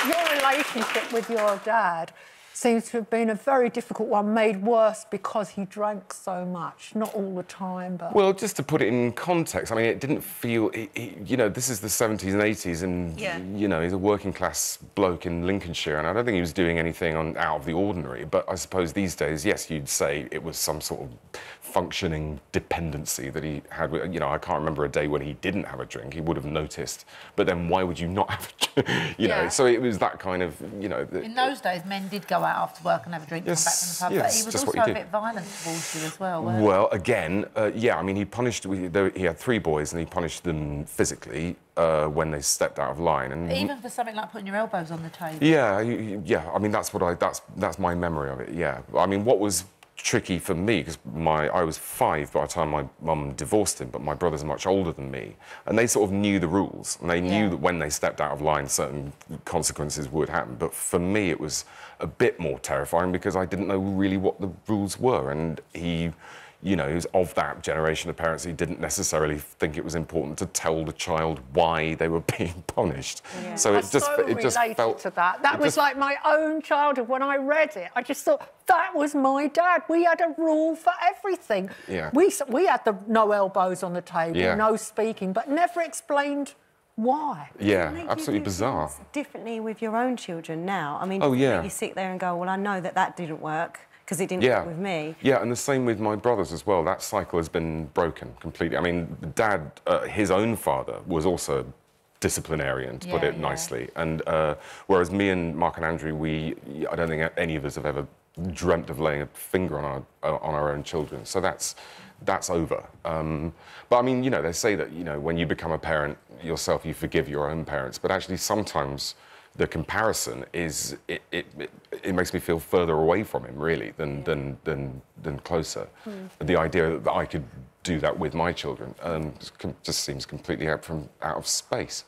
Your relationship with your dad seems to have been a very difficult one, made worse because he drank so much. Not all the time, but... Well, just to put it in context, I mean, it didn't feel... you know, this is the 70s and 80s, and, you know, he's a working-class bloke in Lincolnshire, and I don't think he was doing anything out of the ordinary, but I suppose these days, yes, you'd say it was some sort of functioning dependency that he had. You know, I can't remember a day when he didn't have a drink. He would have noticed. But then why would you not have a drink? You know, so it was that kind of, you know... In those days, men did go out after work and have a drink and come back from the pub, but he was also a bit violent towards you as well, weren't he? Well, again, yeah, I mean, he punished... He had 3 boys and he punished them physically when they stepped out of line. And even for something like putting your elbows on the table? Yeah, yeah, I mean, that's my memory of it, yeah. I mean, what was tricky for me, because I was 5 by the time my mum divorced him, but my brothers are much older than me, and they sort of knew the rules, and they knew that when they stepped out of line, certain consequences would happen. But for me, it was a bit more terrifying because I didn't know really what the rules were, and he... You know, he was of that generation of parents who didn't necessarily think it was important to tell the child why they were being punished. Yeah. So it just felt to that. That was like my own childhood. When I read it, I just thought that was my dad. We had a rule for everything. Yeah. We had the no elbows on the table, yeah. no speaking, but never explained why. Yeah, absolutely bizarre. Differently with your own children now. I mean, you sit there and go, well, I know that didn't work, because it didn't work with me. Yeah, and the same with my brothers as well. That cycle has been broken completely. I mean, Dad, his own father, was also disciplinarian, to put it nicely. And whereas me and Mark and Andrew, I don't think any of us have ever dreamt of laying a finger on our own children. So that's over. But I mean, you know, they say that, you know, when you become a parent yourself, you forgive your own parents. But actually, sometimes the comparison is it makes me feel further away from him, really, than closer. The idea that I could do that with my children just seems completely out of space.